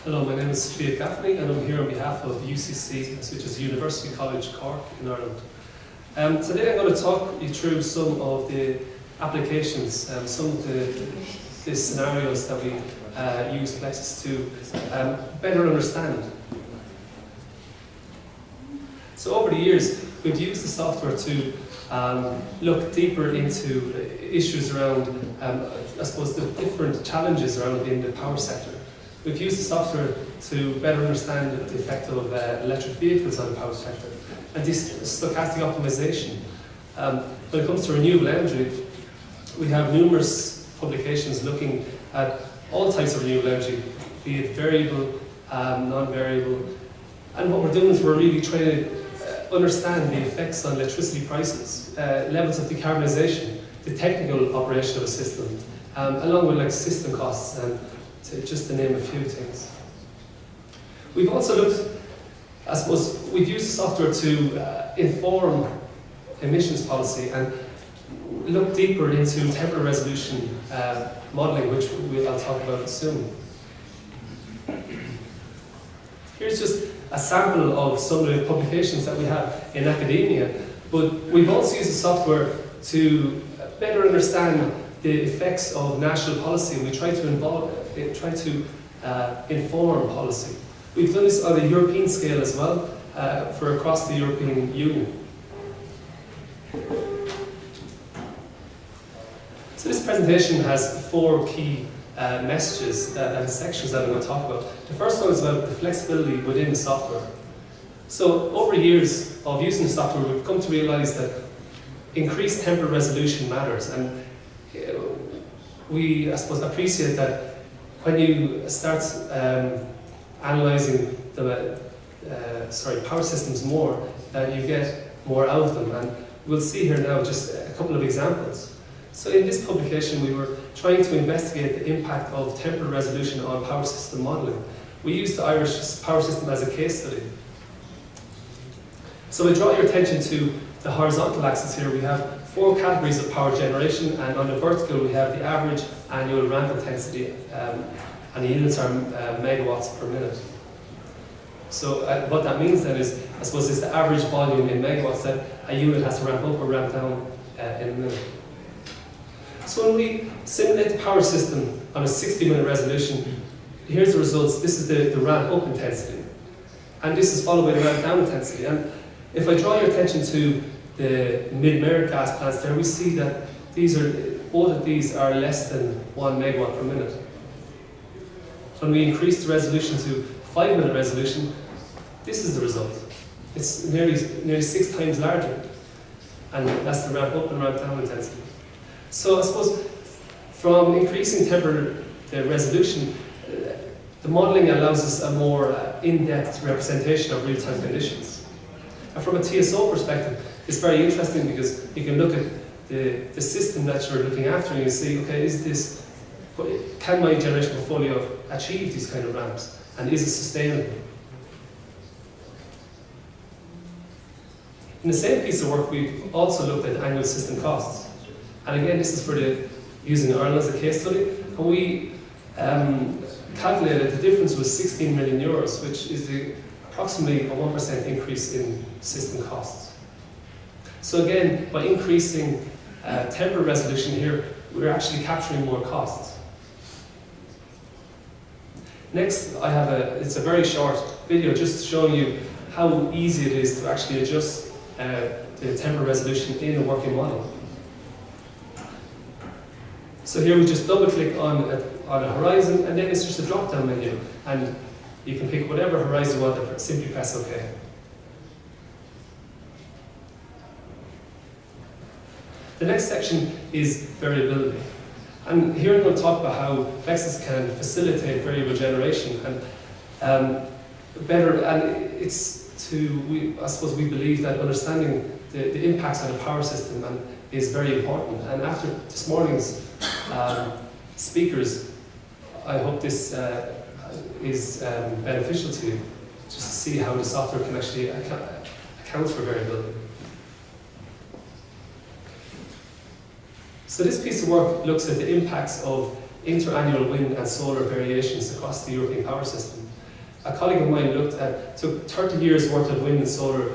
Hello, my name is Fiac Gaffney and I'm here on behalf of UCC, which is University College Cork in Ireland. Today I'm going to talk you through some of the applications, some of the scenarios that we use PLEXOS to better understand. So over the years, we've used the software to look deeper into issues around, I suppose, the different challenges around in the power sector. We've used the software to better understand the effect of electric vehicles on the power sector and this stochastic optimization. When it comes to renewable energy, we have numerous publications looking at all types of renewable energy, be it variable, non-variable, and what we're doing is we're really trying to understand the effects on electricity prices, levels of decarbonisation, the technical operation of a system, along with system costs, just to name a few things. We've also looked, I suppose, we've used the software to inform emissions policy and look deeper into temporal resolution modelling, which I'll talk about soon. Here's just a sample of some of the publications that we have in academia, but we've also used the software to better understand the effects of national policy, and we try to inform policy. We've done this on a European scale as well, for across the European Union. So this presentation has four key messages and sections that I'm going to talk about. The first one is about the flexibility within the software. So over years of using the software, we've come to realise that increased temporal resolution matters, and we, I suppose, appreciate that when you start analysing the power systems more, that you get more out of them, and we'll see here now just a couple of examples. So in this publication we were trying to investigate the impact of temporal resolution on power system modelling. We used the Irish power system as a case study. So I draw your attention to the horizontal axis here. We have four categories of power generation, and on the vertical we have the average annual ramp intensity, and the units are megawatts per minute. So what that means then is, I suppose, it's the average volume in megawatts that a unit has to ramp up or ramp down in a minute. So when we simulate the power system on a 60-minute resolution, here's the results. This is the ramp up intensity, and this is followed by the ramp down intensity. And if I draw your attention to the mid-merit gas plants there, we see that both of these are less than 1 megawatt per minute. When we increase the resolution to 5-minute resolution, this is the result. It's nearly 6 times larger, and that's the ramp up and ramp down intensity. So I suppose from increasing temporal resolution, the modelling allows us a more in-depth representation of real-time conditions. And from a TSO perspective, it's very interesting because you can look at the system that you're looking after and you see, okay, can my generation portfolio achieve these kind of ramps, and is it sustainable? In the same piece of work, we've also looked at annual system costs. And again, this is for using Ireland as a case study, and we calculated the difference was 16 million euros, which is approximately a 1% increase in system costs. So again, by increasing temporal resolution here, we're actually capturing more costs. Next, it's a very short video just showing you how easy it is to actually adjust the temporal resolution in a working model. So here we just double click on a horizon, and then it's just a drop down menu, and you can pick whatever horizon you want and simply press OK. The next section is variability. And here I'm going to talk about how PLEXOS can facilitate variable generation, and I suppose we believe that understanding the impacts on the power system is very important. And after this morning's speakers, I hope this is beneficial to you, just to see how the software can actually account for variability. So this piece of work looks at the impacts of interannual wind and solar variations across the European power system. A colleague of mine took 30 years worth of wind and solar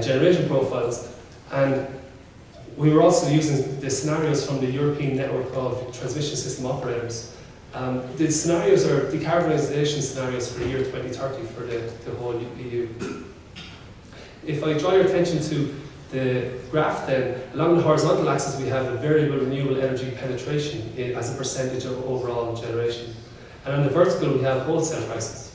generation profiles, and we were also using the scenarios from the European network of transmission system operators. The scenarios are decarbonisation scenarios for the year 2030 for the whole EU. If I draw your attention to the graph then, along the horizontal axis we have the variable renewable energy penetration as a percentage of overall generation. And on the vertical we have wholesale prices.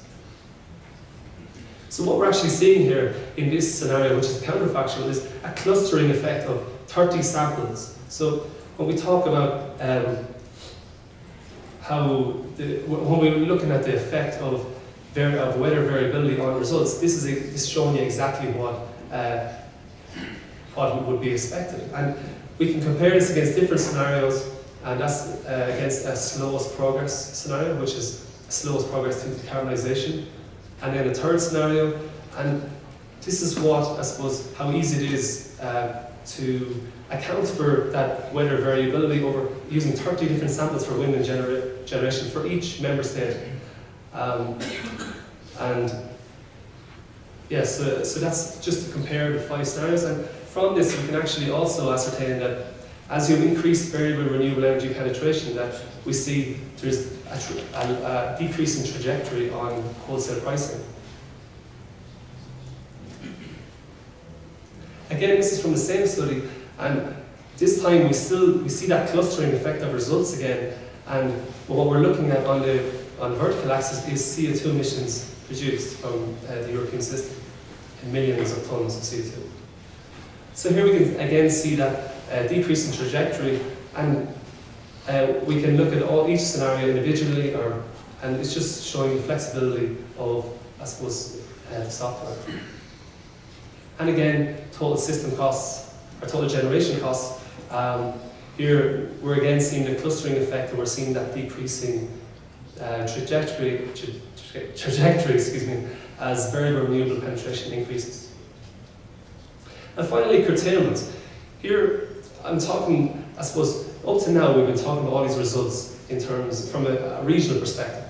So what we're actually seeing here in this scenario, which is counterfactual, is a clustering effect of 30 samples. So when we talk about when we're looking at the effect of weather variability on results, this is showing you exactly what would be expected. And we can compare this against different scenarios, and that's against a slowest progress scenario, which is slowest progress to decarbonisation, and then a third scenario. And this is what, I suppose, how easy it is to account for that weather variability over using 30 different samples for wind and generation for each member state. And yeah, so that's just to compare the 5 scenarios. And from this, we can actually also ascertain that as you increase variable renewable energy penetration, that we see there's a decreasing trajectory on wholesale pricing. Again, this is from the same study, and this time we see that clustering effect of results again. And what we're looking at on the vertical axis is CO2 emissions produced from the European system in millions of tons of CO2. So here we can again see that decrease in trajectory, and we can look at each scenario individually, and it's just showing the flexibility of, I suppose, the software. And again, total system costs, or total generation costs. Here we're again seeing the clustering effect, and we're seeing that decreasing trajectory, excuse me, as variable renewable penetration increases. And finally, curtailment. Here I'm talking, I suppose, up to now we've been talking about all these results in terms from a regional perspective.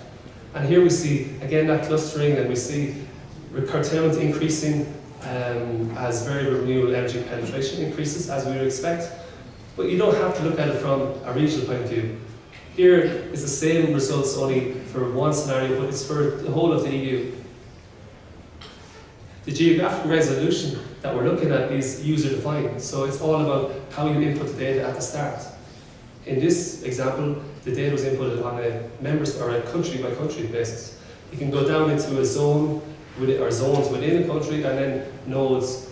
And here we see again that clustering, and we see curtailment increasing as variable renewable energy penetration increases, as we would expect. But you don't have to look at it from a regional point of view. Here is the same results only for one scenario, but it's for the whole of the EU. The geographic resolution that we're looking at is user-defined, so it's all about how you input the data at the start. In this example, the data was inputted on a country-by-country basis. You can go down into a zone, or zones within a country, and then nodes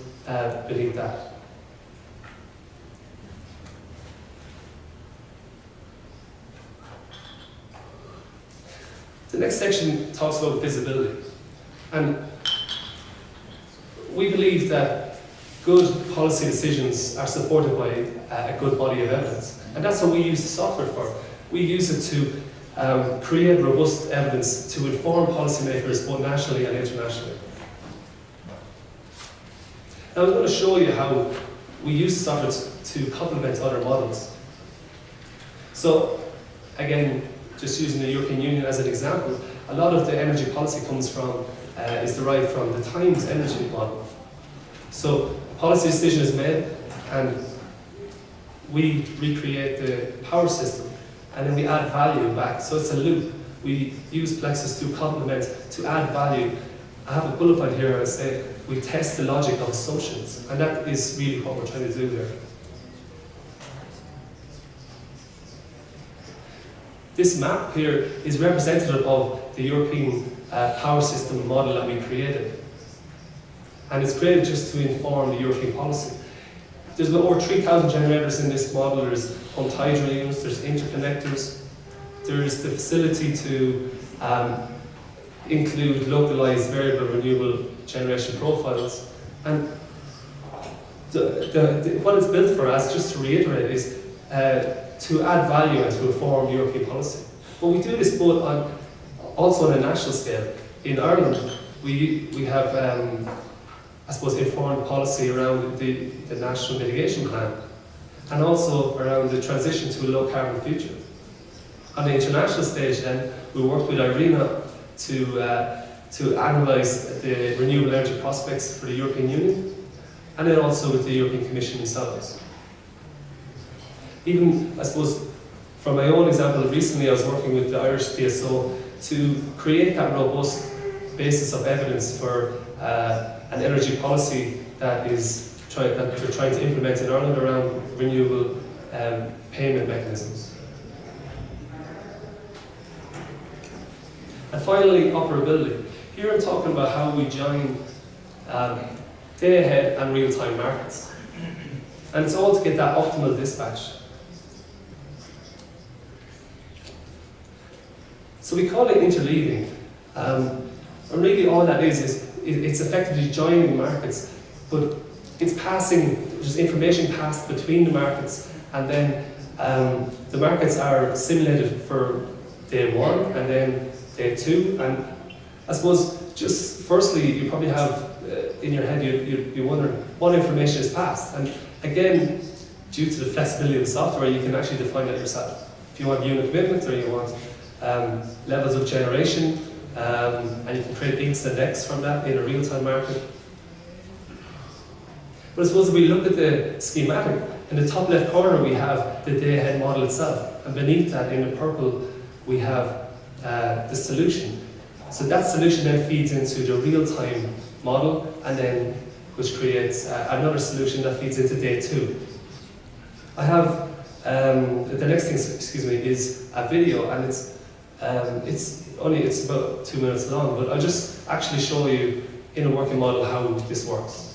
beneath that. The next section talks about visibility. And we believe that good policy decisions are supported by a good body of evidence. And that's what we use the software for. We use it to create robust evidence to inform policymakers both nationally and internationally. Now I'm going to show you how we use the software to complement other models. So again, just using the European Union as an example, a lot of the energy policy is derived from the Times energy model. So a policy decision is made, and we recreate the power system, and then we add value back. So it's a loop. We use PLEXOS to complement, to add value. I have a bullet point here where I say we test the logic of assumptions, and that is really what we're trying to do here. This map here is representative of the European power system model that we created. And it's created just to inform the European policy. There's over 3,000 generators in this model. There's pumped hydro units, there's interconnectors, there's the facility to include localized variable renewable generation profiles. And what it's built for us, just to reiterate, is to add value and to inform European policy. But we do this both also on a national scale. In Ireland, we have, I suppose, informed policy around the national mitigation plan, and also around the transition to a low carbon future. On the international stage then, we worked with IRENA to analyse the renewable energy prospects for the European Union, and then also with the European Commission themselves. Even, I suppose, from my own example, recently I was working with the Irish PSO to create that robust basis of evidence for an energy policy that they're trying to implement in Ireland around renewable payment mechanisms. And finally, operability. Here I'm talking about how we join day-ahead and real-time markets. And it's all to get that optimal dispatch. So we call it interleaving. And really all that is it's effectively joining markets, but it's passing, there's information passed between the markets, and then the markets are simulated for day 1 and then day 2. And I suppose just firstly, you probably have in your head, you wonder what information is passed. And again, due to the flexibility of the software, you can actually define that yourself. If you want unit commitment or you want levels of generation, and you can create X and X from that in a real-time market. But I suppose if we look at the schematic, in the top left corner we have the day-ahead model itself, and beneath that in the purple we have the solution. So that solution then feeds into the real-time model, and then which creates another solution that feeds into day 2. I have the next thing, excuse me, is a video, and it's about 2 minutes long, but I'll just actually show you in a working model how this works.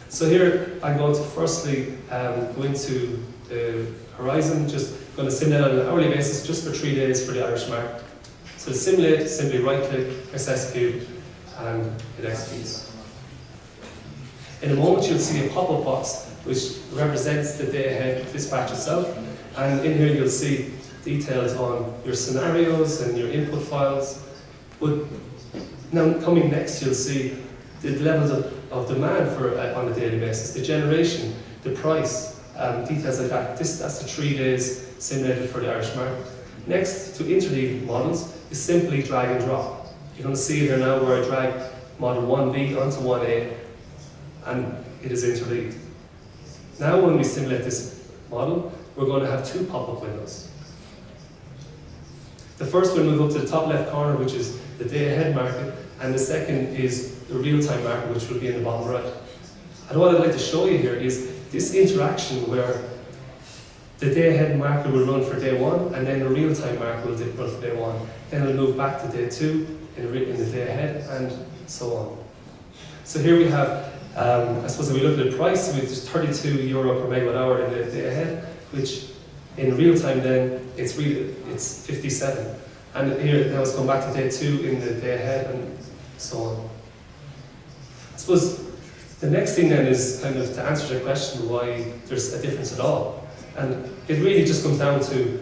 So here I'm going to firstly go into the horizon, just going to simulate on an hourly basis just for 3 days for the Irish market. So to simulate, simply right click, press execute, and it executes. In a moment you'll see a pop-up box which represents the day ahead dispatch itself, and in here you'll see details on your scenarios and your input files. But now coming next you'll see the levels of demand for on a daily basis, the generation, the price, details like that. That's the 3 days simulated for the Irish market. Next, to interleave models is simply drag and drop. You're going to see here now where I drag model 1B onto 1A, and it is interleaved. Now when we simulate this model, we're going to have 2 pop-up windows. The first will move up to the top left corner, which is the day-ahead market, and the second is the real-time market, which will be in the bottom right. And what I'd like to show you here is this interaction where the day-ahead market will run for day 1, and then the real-time market will run for day 1. Then it'll move back to day 2 in the day ahead, and so on. So here we have, I suppose if we look at the price, it's €32 per megawatt hour in the day ahead, which in real time then it's 57. And here now it's going back to day 2 in the day ahead, and so on. I suppose the next thing then is kind of to answer the question why there's a difference at all. And it really just comes down to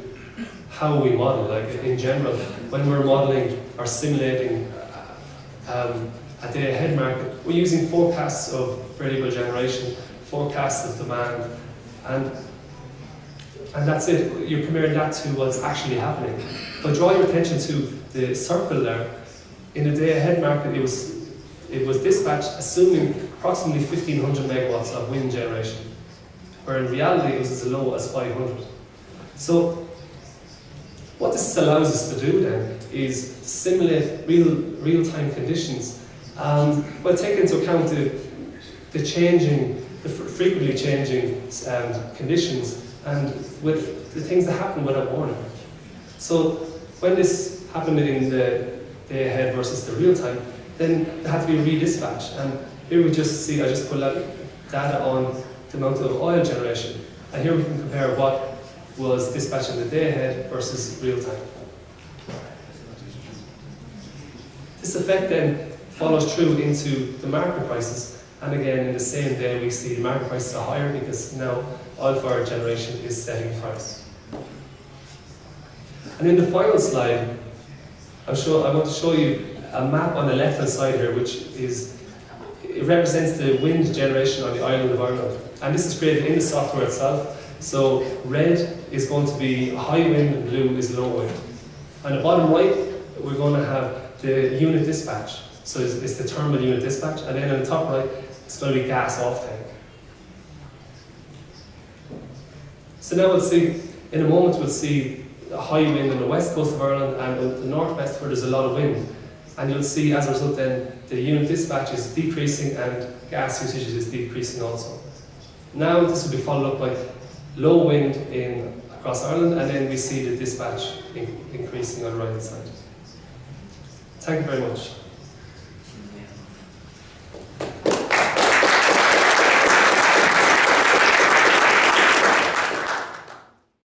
how we model. Like in general, when we're modeling or simulating a day ahead market, we're using forecasts of variable generation, forecasts of demand, and that's it. You're comparing that to what's actually happening. But draw your attention to the circle there. In the day ahead market, it was dispatched assuming approximately 1,500 megawatts of wind generation, where in reality it was as low as 500. So what this allows us to do then is to simulate real-time conditions, but take into account the frequently changing conditions and with the things that happen without warning. So when this happened in the day ahead versus the real time, then there had to be redispatch. And here we just see, I just put out data on the amount of oil generation. And here we can compare what was dispatched in the day ahead versus real time. This effect then follows through into the market prices. And again, in the same day, we see the market prices are higher because now oil-fired generation is setting price. And in the final slide, I want to show you a map on the left-hand side here, which it represents the wind generation on the island of Ireland. And this is created in the software itself. So red is going to be high wind and blue is low wind. On the bottom right, we're going to have the unit dispatch. So it's the thermal unit dispatch, and then on the top right, it's going to be gas off tank. So now we'll see, in a moment we'll see a high wind on the west coast of Ireland and the northwest where there's a lot of wind. And you'll see as a result then, the unit dispatch is decreasing and gas usage is decreasing also. Now this will be followed up by low wind across Ireland, and then we see the dispatch increasing on the right hand side. Thank you very much.